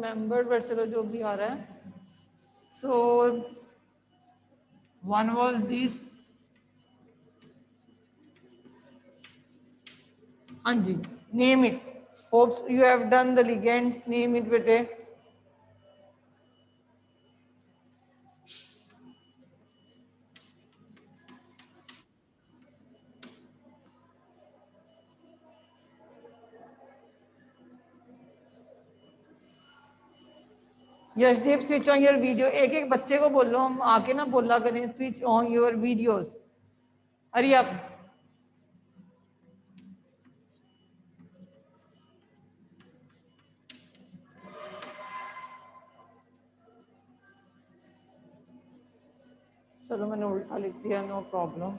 Remember, but चलो जो भी आ रहा है. So one was this. हाँ जी, name it. Hope you have done the ligands. Name it बेटे. Yashdeep, switch on your video. एक एक बच्चे को बोलो, हम आके ना बोला करें switch on your videos. Hurry up. चलो मैंने उल्टा लिख दिया, no problem.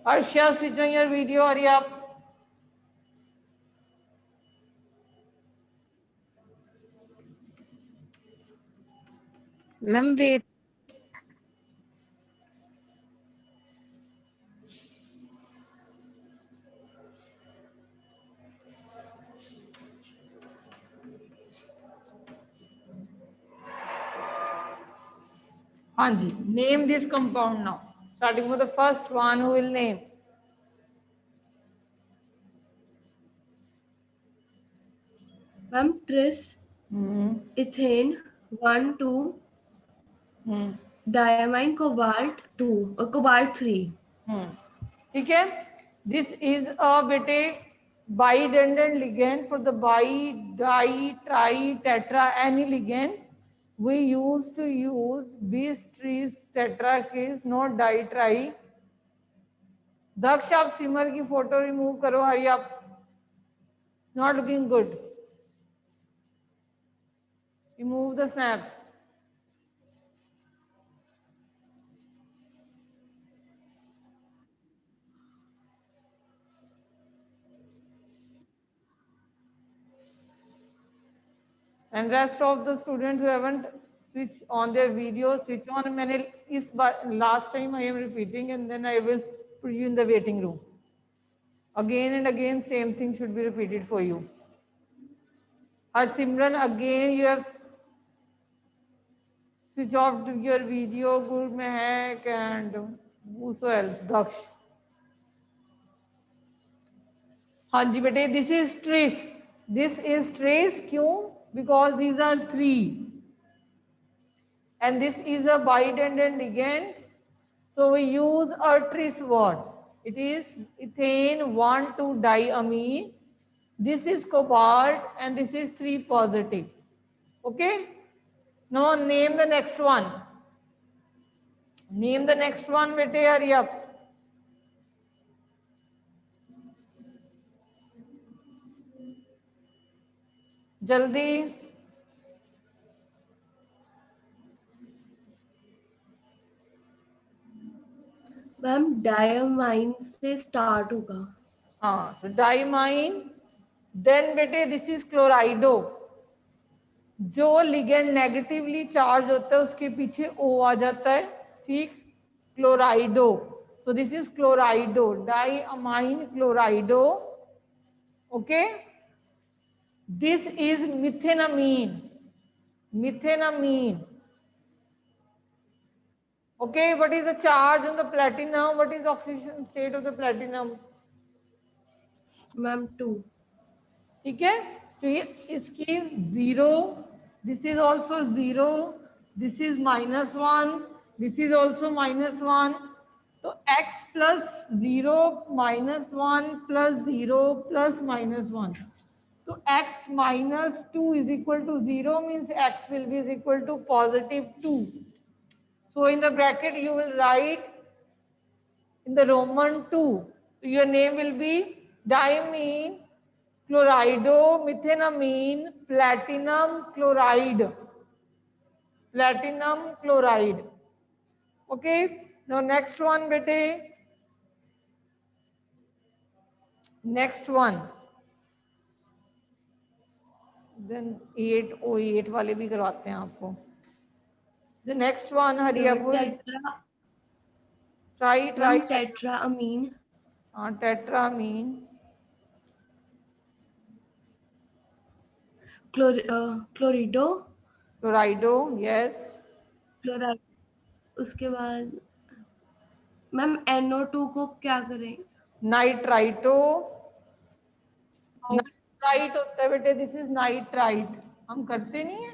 Harsha, switch on your video. Hurry up. Ma'am wait. हाँ जी, name this compound now. Starting with the first one who will name. Ma'am tris, ethane 1 2, diamine cobalt 2 और cobalt 3. ठीक है. दिस इज अ बेटे bidentate ligand for the bi di tri tetra any ligand. We used to use bis tris tetrakis, not di tri. दक्ष, आप सिमर की photo remove करो. हरी आप. Not looking good. Remove the snaps. And rest of the students who haven't switched on their videos, switch on. मैंने इस बार last time I am repeating and then I will put you in the waiting room. Again and again same thing should be repeated for you. Harsimran, again you have switch off your video. Good Mehak and who else? Daksh. हाँ जी बेटे, this is trace. This is trace. क्यों? Because these are three. And this is a bidendant ligand. So we use a tris word. It is ethane 1,2-diamine. This is cobalt and this is 3 positive. Okay. Now name the next one. Name the next one, bete. Hurry up. Jaldi. Ma'am diamine से start होगा. हाँ, तो diamine. Then बेटे this is क्लोराइडो. जो ligand negatively charge होता है उसके पीछे ओ आ जाता है. ठीक. क्लोराइडो. So this is chlorido, diamine chlorido. Okay. This is methenamine. Methenamine. Okay. What is the charge on the platinum? What is the oxidation state of the platinum? Ma'am 2. ठीक है. तो ये इसकी 0. This is also 0. This is -1. This is also -1. तो x plus 0 -1 plus 0 plus -1. So x minus 2 is equal to 0 means x will be is equal to +2. So in the bracket you will write in the Roman 2. So your name will be diamine, chlorido, methenamine, platinum chloride. Platinum chloride. Okay. Now next one, bete. Next one. Then 808 वाले भी करवाते हैं आपको. The next one, hurry up. Tri ma'am tetraammine, हाँ tetramine, chlorido, chlorido, yes, chloride. उसके बाद ma'am NO2 को क्या करें? नाइट्राइटो, नाइट्राइट होता है बेटे, दिस इज नाइट्राइट, हम करते नहीं है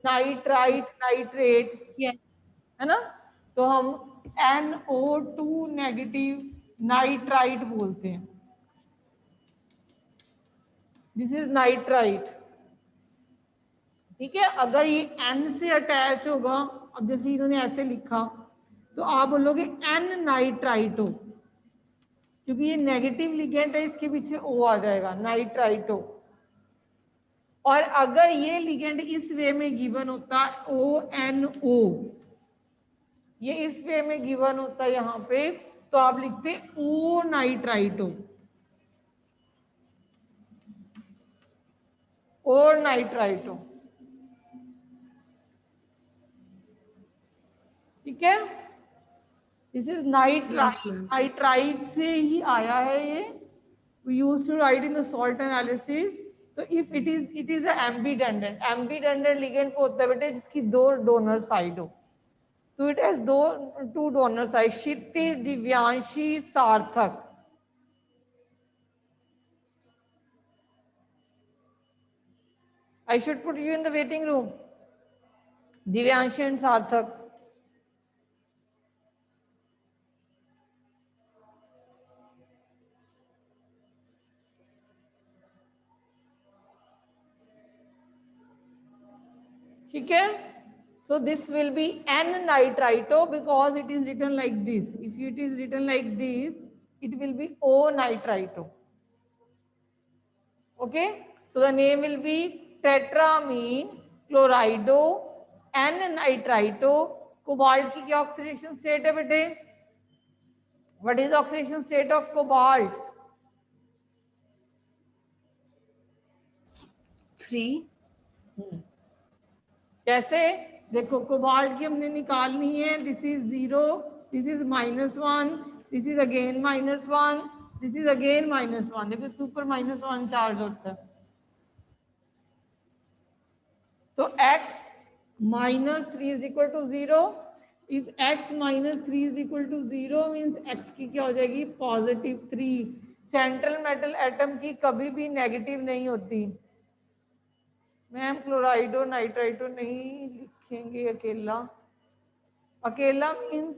नाइट्राइट, नाइट्रेट, यस। है ना, तो हम NO2 नेगेटिव नाइट्राइट बोलते हैं, दिस इज नाइट्राइट। ठीक है, अगर ये N से अटैच होगा, अब जैसे इन्होंने ऐसे लिखा तो आप बोलोगे N नाइट्राइटो, क्योंकि ये नेगेटिव लिगेंड है, इसके पीछे O आ जाएगा, नाइट्राइटो। और अगर ये लिगेंड इस वे में गिवन होता ONO, ये इस वे में गिवन होता यहाँ पे, तो आप लिखते O नाइट्राइटो, और नाइट्राइटो। ठीक है, this is yes nitrite, ma'am. Nitrite से ही आया है ये, we used to write in the salt analysis। तो if it is a ambidendant, ambidendant ligand को होता है बेटे जिसकी दो डोनर साइड हो, तो इट हैज दो two donor side, Kshitiz, Divyanshi, सार्थक। I should put you in the waiting room, Divyanshi and सार्थक। ठीक है, so this will be N nitrito because it is written like this, if it is written like this it will be O nitrito। okay, so the name will be tetramine chlorido N nitrito। Cobalt की क्या oxidation state है बेटे? What is oxidation state of cobalt? 3। कैसे? देखो cobalt की हमने निकालनी है, this is 0, this is -1, this is again -1, this is again -1, देखो इसके ऊपर -1 चार्ज होता है। तो x -3 is equal to 0। If x -3 is equal to 0 means x की क्या हो जाएगी? +3। सेंट्रल मेटल एटम की कभी भी नेगेटिव नहीं होती। मैम क्लोराइडो नाइट्राइटो नहीं लिखेंगे अकेला, अकेला मीन्स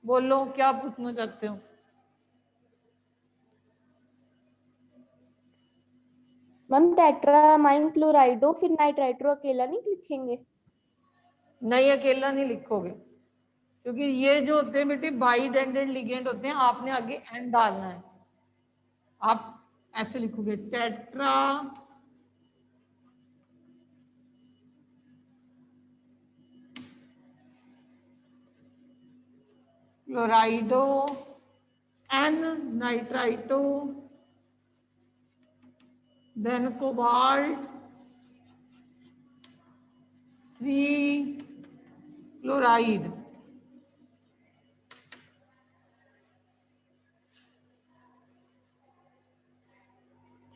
बोलो क्या पूछना चाहते हो? मैम टेट्रामाइन क्लोराइडो फिर नाइट्राइट्रो अकेला नहीं लिखेंगे? नहीं अकेला नहीं लिखोगे, क्योंकि ये जो होते हैं बेटे बाइडेंडेड लिगेंड होते हैं, आपने आगे एन डालना है। आप ऐसे लिखोगे tetra chlorido en nitrito then cobalt 3 chloride.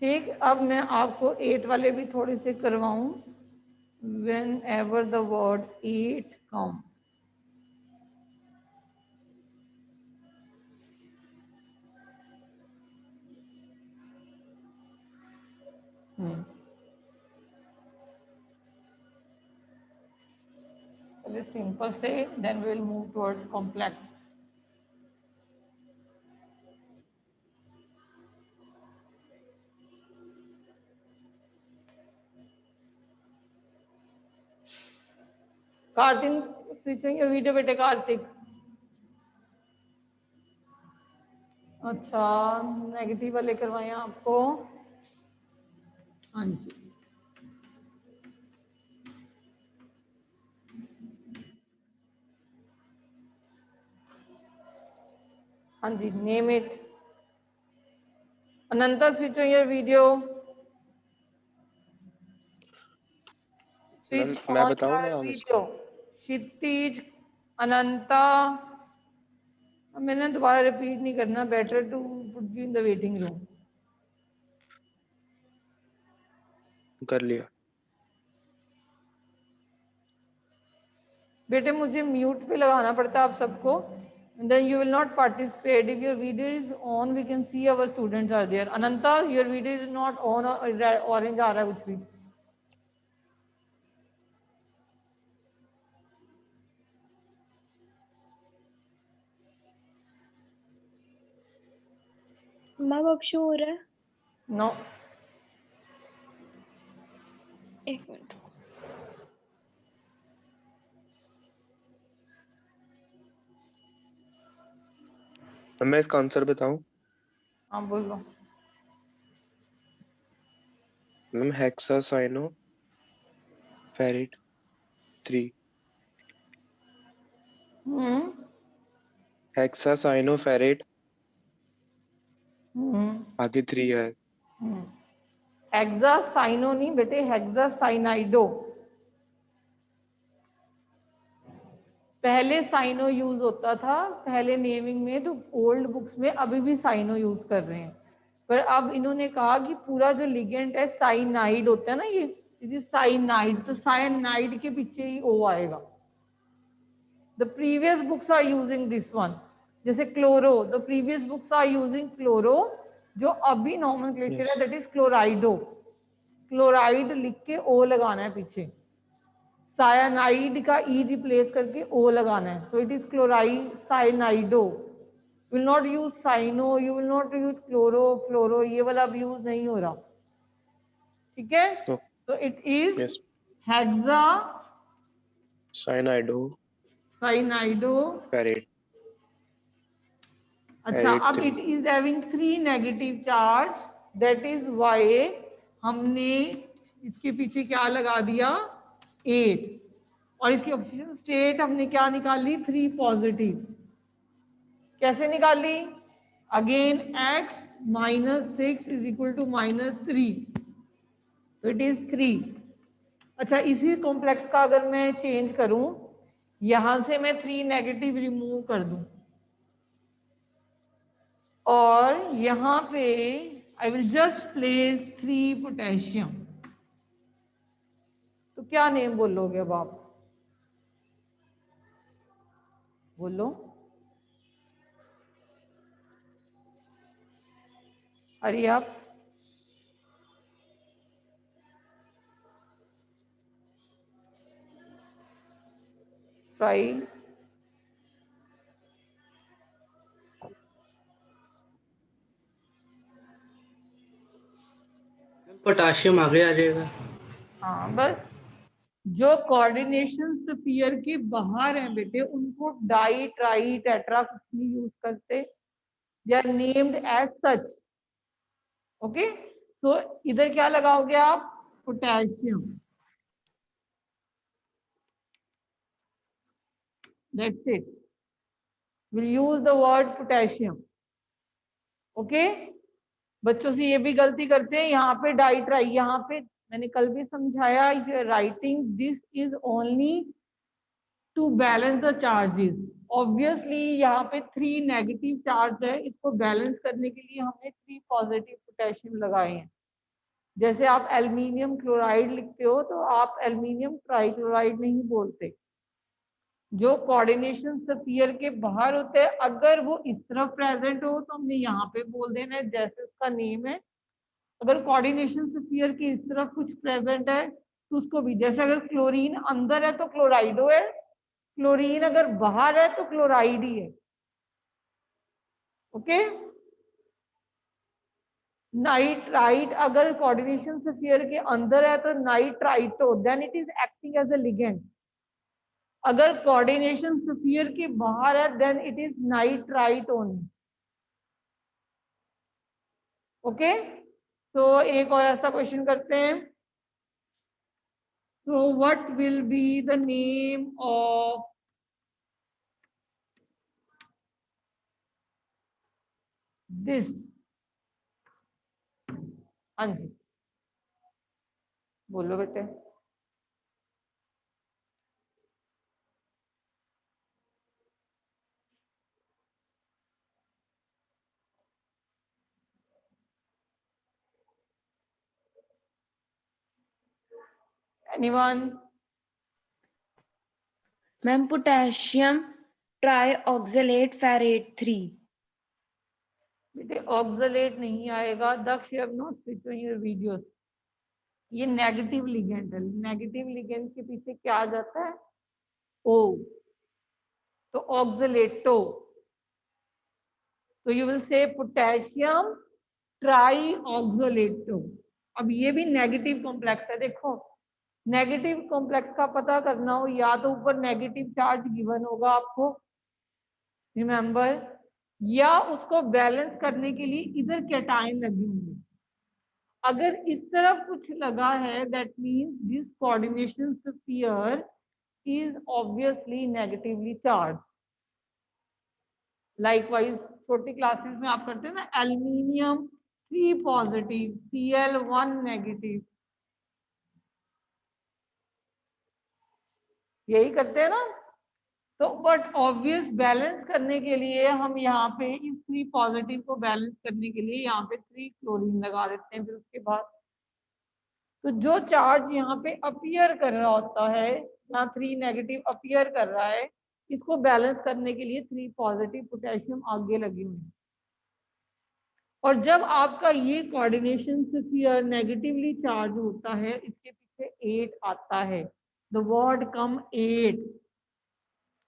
ठीक, अब मैं आपको 8 वाले भी थोड़े से करवाऊं। whenever the word 8 come, let's simple say, then we will move towards complex। Kartik switching या वीडियो बेटे कार्तिक। अच्छा नेगेटिव वाले करवाए आपको, हाँ जी। हाँ जी, name it. Ananta switch on your video, switch मैं ऑन बताऊं योर नाम इसका? वीडियो। क्षितिज, अनंता, मैंने दोबारा रिपीट नहीं करना, better to put you in the waiting room. कर लिया। बेटे मुझे म्यूट पे लगाना पड़ता है आप सबको, then you will not participate. If your video is on, we can see our students are there. Ananta, your video is not on, orange आ रहा है कुछ भी। मैम अब शो हो रहा है? नो, एक मिनट। मैं इसका आंसर बताऊं? हाँ बोलो। Ma'am hexacyano ferrate 3। Hexacyano ferrate आगे 3 है। हेक्सासाइनो नहीं बेटे, हेक्सासाइनाइडो। पहले साइनो यूज होता था पहले नेमिंग में, तो ओल्ड बुक्स में अभी भी साइनो यूज कर रहे हैं, पर अब इन्होंने कहा कि पूरा जो लिगेंड है साइनाइड होता है ना, ये साइनाइड, तो साइनाइड के पीछे ही ओ आएगा। The previous books are using this one, जैसे chloro, the previous books are using chloro, जो अभी नॉमेनक्लेचर है दैट इज क्लोराइडो। क्लोराइड लिख के ओ लगाना है पीछे, साइनाइड का ई रिप्लेस करके ओ लगाना है, so it is chloride cyanido. Will not use cyano, you will not use chloro fluoro, ये वाला अब यूज नहीं हो रहा, ठीक है। तो it is yes. Hexa cyanido cyanido. Ferrate. अच्छा, अब Ferrate it is having 3 negative charge, that is why हमने इसके पीछे क्या लगा दिया 8, और इसकी ऑक्सीजन स्टेट हमने क्या निकाली 3 पॉजिटिव। कैसे निकाली? Again x -6 is equal to -3, तो इट इज 3। अच्छा, इसी कॉम्प्लेक्स का अगर मैं चेंज करूं, यहां से मैं 3 नेगेटिव रिमूव कर दूं और यहां पे I will just place 3 potassium, तो क्या नेम बोलोगे अब आप? बोलो। अरे आप ट्राई। पोटाशियम आगे आ जाएगा। हाँ, बस जो कोऑर्डिनेशन स्फीयर के बाहर है बेटे उनको डाई ट्राई टेट्रा कुछ नहीं यूज करते, they are named as such. Okay, so इधर क्या लगाओगे आप? Potassium, that's it, will use the word potassium. Okay, बच्चों से ये भी गलती करते हैं, यहाँ पे डाई ट्राई, यहाँ पे मैंने कल भी समझाया, writing this is only to balance the charges. Obviously यहाँ पे 3 नेगेटिव चार्ज है, इसको बैलेंस करने के लिए हमने 3 पॉजिटिव पोटेशियम लगाए हैं। जैसे आप एल्युमिनियम क्लोराइड लिखते हो तो आप एल्युमिनियम ट्राइक्लोराइड नहीं बोलते। जो कोऑर्डिनेशन स्फीयर के बाहर होते हैं, अगर वो इस तरफ प्रेजेंट हो तो हमने यहाँ पे बोल देना है जैसे उसका नेम है। अगर कोऑर्डिनेशन स्फीयर की इस तरफ कुछ प्रेजेंट है तो उसको भी, जैसे अगर क्लोरीन अंदर है तो क्लोराइडो है, क्लोरीन अगर बाहर है तो क्लोराइड ही है। ओके, नाइट्राइट अगर कोऑर्डिनेशन स्फीयर के अंदर है तो nitrito, then it is acting as a ligand. अगर कोऑर्डिनेशन स्फीयर के बाहर है then it is nitrite only. Okay, तो एक और ऐसा क्वेश्चन करते हैं। So what will be the name of this? हाँ जी, बोलो बेटे। Anyone? Ma'am potassium trioxalate ferrate 3। बेटे ऑक्सलेट नहीं आएगा, Daksh, you have not switch on your videos. ये नेगेटिव लिगेंड है, नेगेटिव लिगेंड के पीछे क्या आ जाता है? ओ, तो ऑक्सलेटो, तो यू विल से पोटेशियम ट्राईऑक्सलेटो। अब ये भी नेगेटिव कॉम्प्लेक्स है। देखो, नेगेटिव कॉम्प्लेक्स का पता करना हो, या तो ऊपर नेगेटिव चार्ज गिवन होगा आपको, रिमेंबर, या उसको बैलेंस करने के लिए इधर कैटायन लगे होंगे। अगर इस तरफ कुछ लगा है, that means this coordination sphere is obviously negatively charge. Likewise छोटी क्लासेस में आप करते हैं ना, एल्यूमिनियम 3 पॉजिटिव, Cl 1 नेगेटिव, यही करते हैं ना। तो बट ऑब्वियस बैलेंस करने के लिए हम यहाँ पे इस 3 पॉजिटिव को बैलेंस करने के लिए यहाँ पे 3 क्लोरीन लगा देते हैं। फिर उसके बाद तो जो चार्ज यहाँ पे अपीयर कर रहा होता है, यहाँ 3 नेगेटिव अपीयर कर रहा है, इसको बैलेंस करने के लिए 3 पॉजिटिव पोटेशियम आगे लगे हुए हैं। और जब आपका ये कोऑर्डिनेशन स्फीयर नेगेटिवली चार्ज होता है, इसके पीछे 8 आता है, द वर्ड कम 8।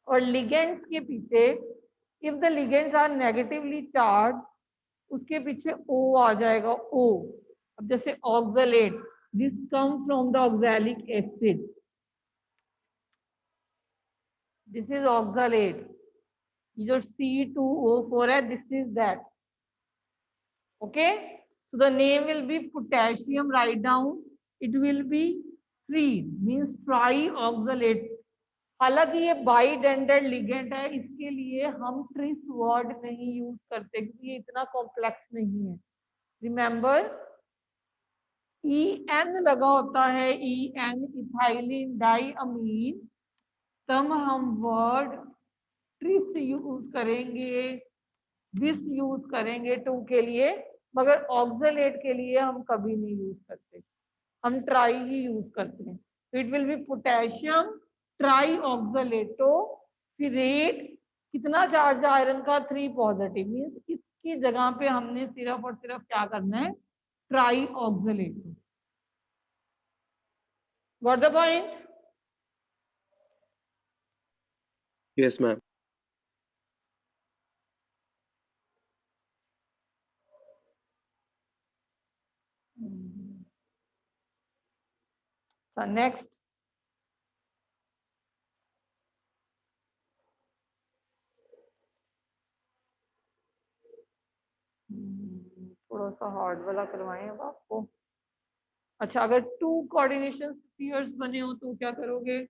और लिगेंड्स के पीछे, if the ligands are negatively charge, उसके पीछे ओ आ जाएगा, ओ। अब जैसे oxalate, this come from the oxalic acid, this is oxalate. ये जो C2O4 है, this is that. Okay, so the name will be potassium, write down, it will be 3 means trioxalate। हालांकि ये बाइडेंडेड लिगेंड है, इसके लिए हम ट्रिस वर्ड नहीं यूज करते क्योंकि ये इतना कॉम्प्लेक्स नहीं है। रिमेंबर, EN लगा होता है, EN इथाइलिन डाइअमीन, तब हम वर्ड ट्रिस यूज करेंगे, विस यूज करेंगे 2 के लिए, मगर ऑक्सलेट के लिए हम कभी नहीं यूज करते, हम ट्राई ही यूज करते हैं। तो इट विल बी पोटेशियम ट्राईऑक्सलेटो। फिर रेट कितना चार्ज आयरन का? 3 पॉजिटिव, मीन्स इसकी जगह पे हमने सिर्फ और सिर्फ क्या करना है? Trioxalato. Got the point? Yes, ma'am. Next, थोड़ा सा हार्ड वाला करवाएं अब आपको। अच्छा, अगर 2 कोऑर्डिनेशन स्फीयर्स बने हो तो क्या करोगे?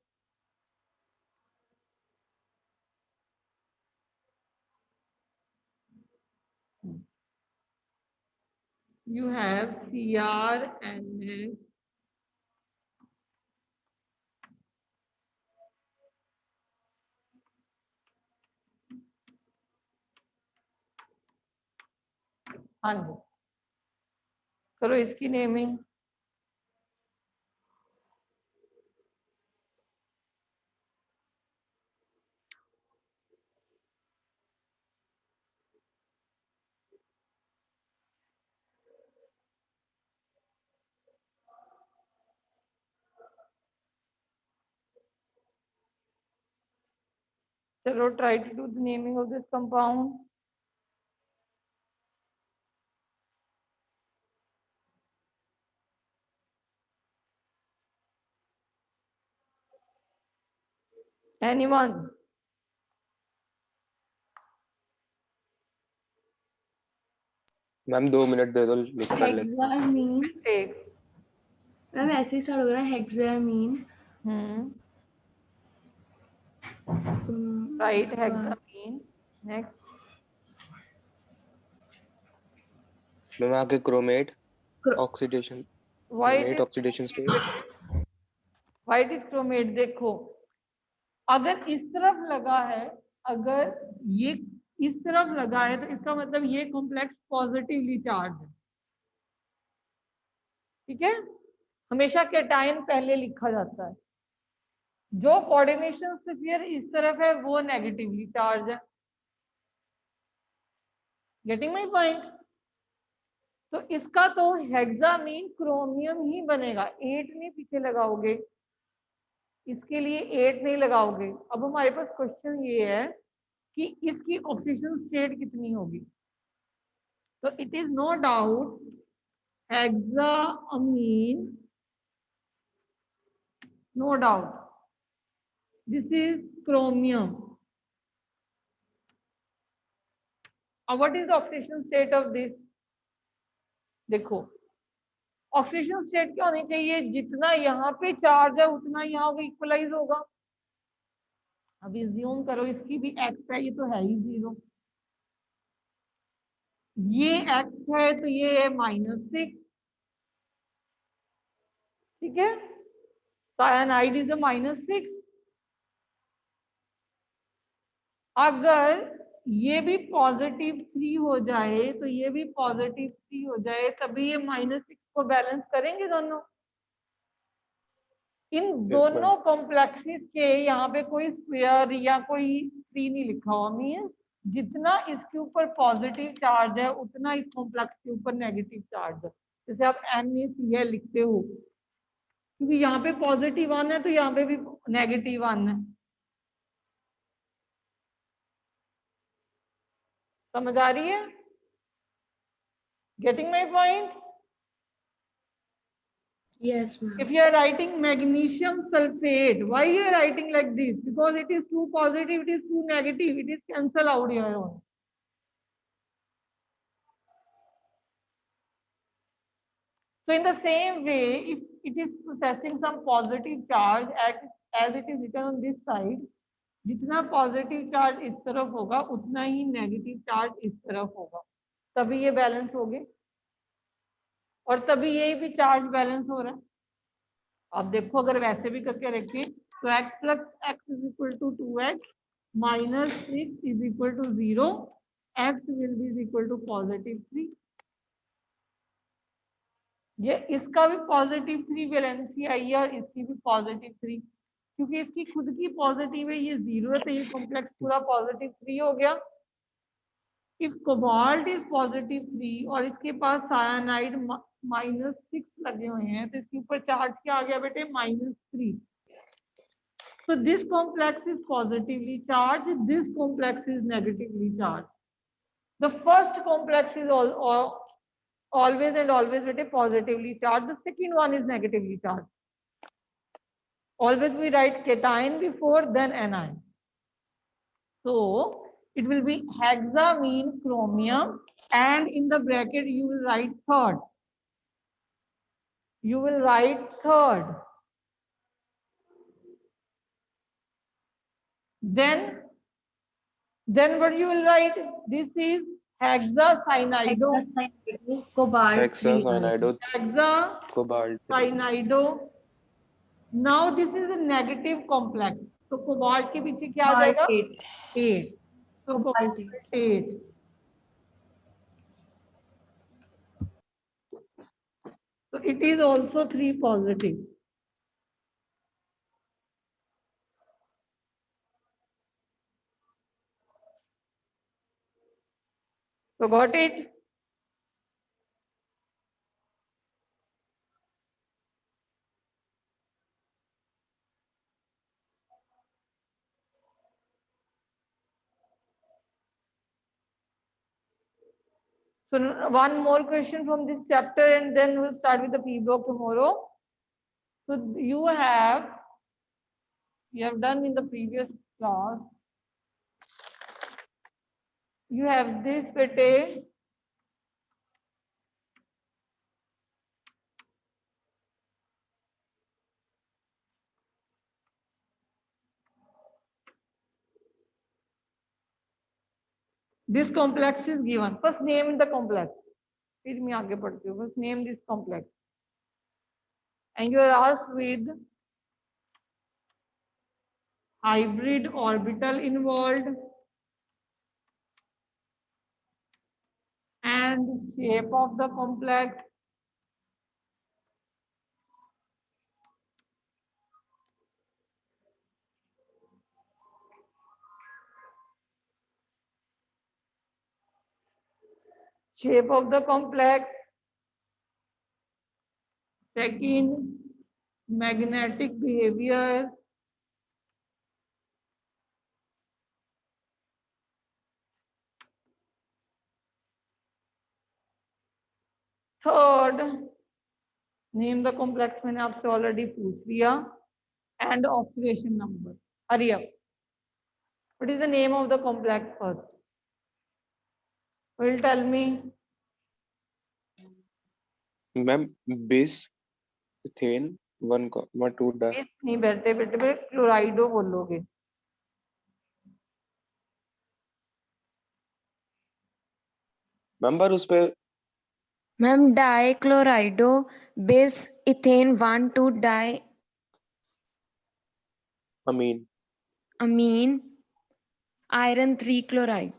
You have CrNS, हाँ जी, करो इसकी नेमिंग। चलो, try to do the naming of this compound. Anyone? Ma'am 2 minute दे दो, लिख कर ले। हेक्सामीन। Take. मैम ऐसे ही स्टार्ट हो रहा है, hexamine. Right, hexamine. Next. Ma'am आगे chromate oxidation, White chromate is oxidation state. white is chromate। देखो, अगर इस तरफ लगा है, अगर ये इस तरफ लगा है, तो इसका मतलब ये कॉम्प्लेक्स पॉजिटिवली चार्ज है। ठीक है, हमेशा कैटायन पहले लिखा जाता है। जो कोऑर्डिनेशन स्फीयर इस तरफ है वो नेगेटिवली चार्ज है। Getting my point? तो इसका तो हेक्सामीन क्रोमियम ही बनेगा, 8 नहीं पीछे लगाओगे, इसके लिए 8 नहीं लगाओगे। अब हमारे पास क्वेश्चन ये है कि इसकी ऑक्सीजन स्टेट कितनी होगी। तो it is no doubt hexamine, no doubt this is chromium. अब what is the oxygen state of this? देखो ऑक्सीजन स्टेट क्या होनी चाहिए, जितना यहाँ पे चार्ज है उतना यहाँ इक्वलाइज होगा। अब इज्यूम करो इसकी भी एक्स है, ये तो है ही 0, ये एक्स है तो ये है -6, ठीक है। Cyanide is -6। अगर ये भी +3 हो जाए तो ये भी +3 हो जाए, तभी ये -6 को बैलेंस करेंगे दोनों। इन दोनों कॉम्प्लेक्सेस के यहाँ पे कोई स्क्वायर या कोई 3 नहीं लिखा हुआ, मीन जितना इसके ऊपर पॉजिटिव चार्ज है उतना इस कॉम्प्लेक्स के ऊपर नेगेटिव चार्ज है। जैसे आप NaCl लिखते हो, क्योंकि यहाँ पे +1 है तो यहाँ पे भी -1 है। समझ आ रही है? Getting my point? Yes, ma'am. If you are writing magnesium sulfate, why you are writing like this? Because it is too positive, it is too negative, it is cancel out here on. So in the same way, if it is possessing some positive charge as it is written on this side, जितना positive charge इस तरफ होगा उतना ही negative charge इस तरफ होगा, तभी ये बैलेंस हो गए और तभी ये भी चार्ज बैलेंस हो रहा है। अब देखो अगर वैसे भी करके रखें तो x + x = 2x -6 = 0, x will be equal to +3। ये इसका भी +3 वैलेंसी आई है और इसकी भी +3, क्योंकि इसकी खुद की पॉजिटिव है, ये 0 है तो ये कॉम्प्लेक्स पूरा +3 हो गया। इफ कोबाल्ट इज +3 और इसके पास सायानाइड -6 लगे हुए हैं तो इसके ऊपर चार्ज क्या आ गया बेटे, -3। So this complex is positively charged, this complex is negatively charged. The first complex is always and always positively charged, the second one is negatively charged. Always we write cation before then anion. So it will be hexamine chromium and in the bracket you will write third. You will write third. Then what you will write? This is hexacyanide. Cobalt 3. Hexacyanide cobalt 3. Hexacyanide. Now this is a negative complex. तो cobalt के पीछे क्या आ जाएगा? 8. तो cobalt 8. So it is also 3 positive. So got it? So one more question from this chapter and then we'll start with the P block tomorrow. So you have done in the previous class. You have this bete. This complex is given. First name the complex. फिर मैं आगे पढ़ती हूँ. First name this complex. And you are asked with hybrid orbital involved and shape of the complex shape of the complex. Second, magnetic behavior. Third, name the complex, मैंने आपसे already पूछ लिया. And oxidation number. Hurry up. What is the name of the complex first? Will tell me. Ma'am bis ethane 1,2 di. इस नहीं बैठे बेटे क्लोराइडो बोलोगे. Ma'am पर उस पे ma'am dichlorido bis ethane 1,2 di amine. Amine iron 3 chloride.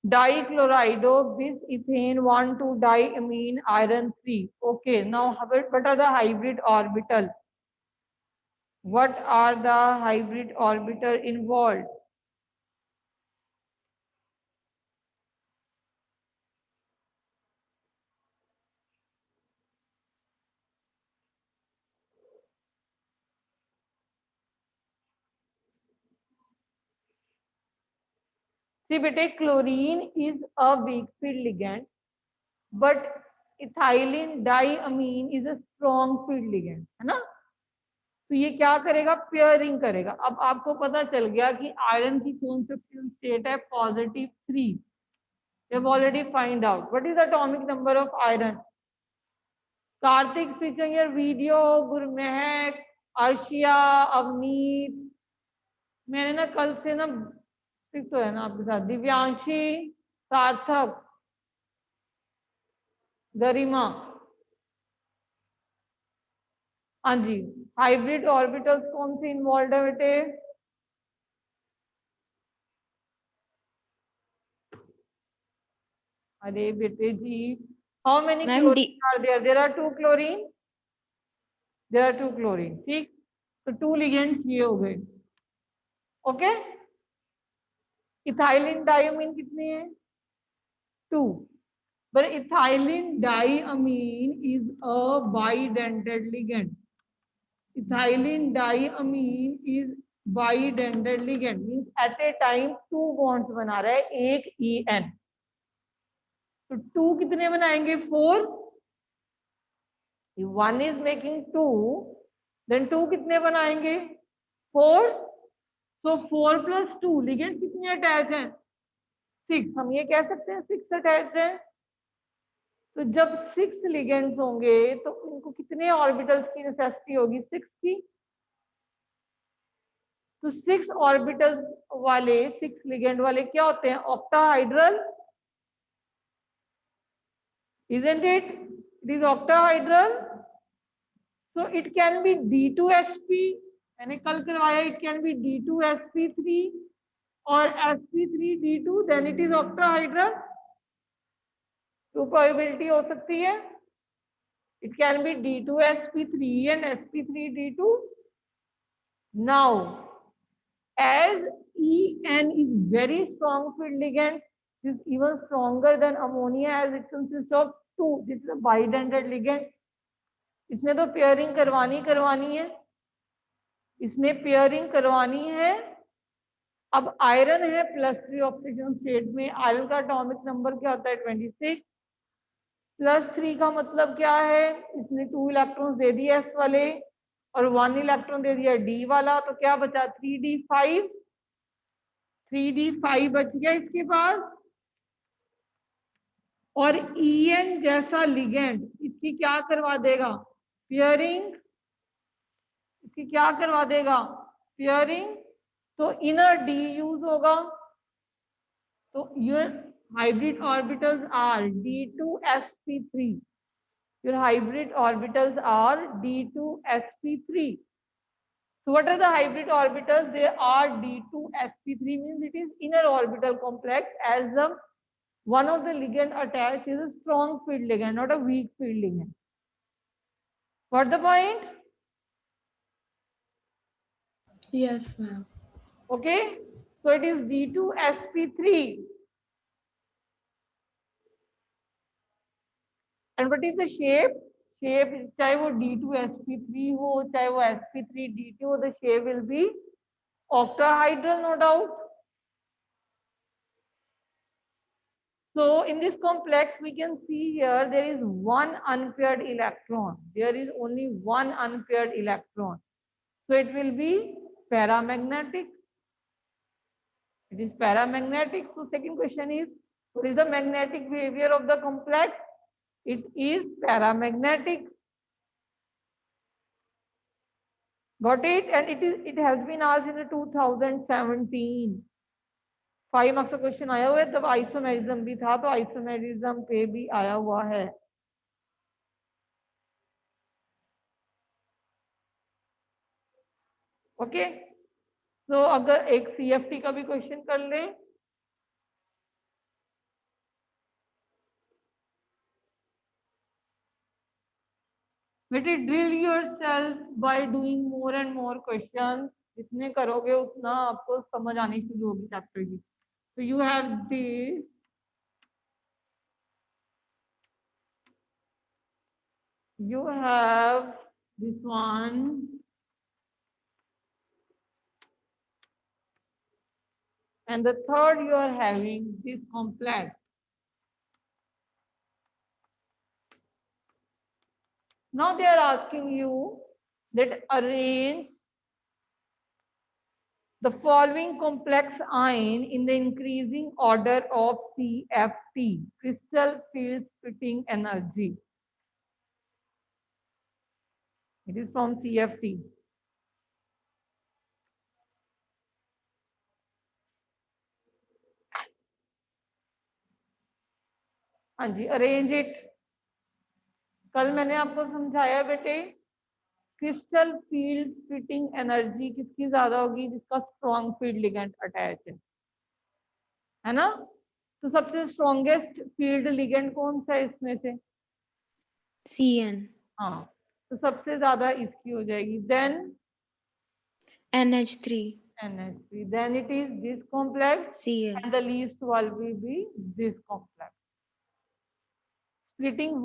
Dichlorido bis ethane 1,2 diamine iron 3. Okay, now what are the hybrid orbital? What are the hybrid orbital involved? See, beta, chlorine is a weak field ligand, but ethylene diamine is a strong field ligand, है ना? तो ये क्या करेगा? Pairing करेगा. अब आपको पता चल गया कि आयरन की कौन सी स्टेट है? +3. We have already find out. What is the atomic number of iron? Karthik speaking your video. Gurmehak, Arshia, Avneet. मैंने ना कल से ना फिक्स हो है ना आपके साथ. दिव्यांशी, सार्थक, गरिमा. हाँ जी. हाइब्रिड ऑर्बिटल्स कौन से इन्वॉल्व है बेटे? अरे बेटे जी, how many chlorine are there? There are 2 chlorine. There are 2 chlorine. ठीक, तो 2 लिगेंड्स ये हो गए. ओके. इथाइलिन डाइअमीन कितने हैं? 2. but ethylene diamine is a bidentate ligand. Ethylene diamine is bidentate ligand, means at a time 2 bonds बना रहा है, एक En. तो 2 कितने बनाएंगे? 4. if 1 is making 2, then 2 कितने बनाएंगे? 4. so 4 plus 2 लिगेंड कितने अटैच हैं? 6. हम ये कह सकते हैं 6 अटैच हैं. तो जब 6 लिगेंड्स होंगे तो उनको कितने ऑर्बिटल्स की नेसेसिटी होगी? 6 की. तो 6 ऑर्बिटल्स वाले 6 लिगेंड वाले क्या होते हैं? Octahedral. isn't it? It is octahedral. So it can be D2sp. मैंने कल करवाया. It can be D2sp3 or sp3d2. Then it is octahedral. 2 probability हो सकती है. It can be D2sp3 and sp3d2. Now, as En is very strong field ligand, it is even stronger than ammonia as it consists of 2. This is a bidentate ligand. इसने तो pairing करवानी है. इसने pairing करवानी है. अब iron है +3 oxygen state में. आयरन का एटॉमिक नंबर क्या होता है? 26. +3 का मतलब क्या है? इसने 2 इलेक्ट्रॉन्स दे दिए s वाले और 1 इलेक्ट्रॉन दे दिया d वाला. तो क्या बचा? 3d5. 3d5 बच गया इसके पास. और En जैसा लिगेंड इसकी क्या करवा देगा? पेयरिंग. इसकी क्या करवा देगा? पेयरिंग. तो इनर d यूज होगा. तो your hybrid orbitals are D2sp3. Your hybrid orbitals are D2sp3. So what are the hybrid orbitals? They are D2sp3, means it is inner orbital complex, as the one of the ligand attached is a strong field ligand, not a weak field ligand. Got the point? Yes, ma'am. Okay. So it is D2sp3. And what is the shape? Shape चाहे वो D2sp3 हो, चाहे वो sp3dt हो, the shape will be octahedral, no doubt. So in this complex, we can see here there is one unpaired electron. There is only one unpaired electron. So it will be paramagnetic. It is paramagnetic. So second question is, what is the magnetic behavior of the complex? It is paramagnetic. Got it? And it has been asked in the 2017. 5 marks का question आया हुआ है, तब isomerism भी था, तो isomerism पे भी आया हुआ है. ओके, तो अगर एक CFT का भी क्वेश्चन कर ले. बेटे drill yourself by doing more and more questions. जितने करोगे उतना आपको समझ आनी शुरू होगी चैप्टर की. So you have this. You have this one. And the third you are having this complex. Now they are asking you that arrange the following complex ion in the increasing order of CFT, crystal field splitting energy. It is from CFT. हाँ जी, arrange it. कल मैंने आपको समझाया बेटे, crystal field splitting energy किसकी ज्यादा होगी? जिसका स्ट्रॉन्ग फील्ड लिगेंड अटैच है ना. तो सबसे स्ट्रॉन्गेस्ट फील्ड लिगेंड कौन सा है इसमें से? CN. हाँ, तो सबसे ज्यादा इसकी हो जाएगी. Then NH3. NH3. Then it is this complex, Cl. and the least one will be this complex. Splitting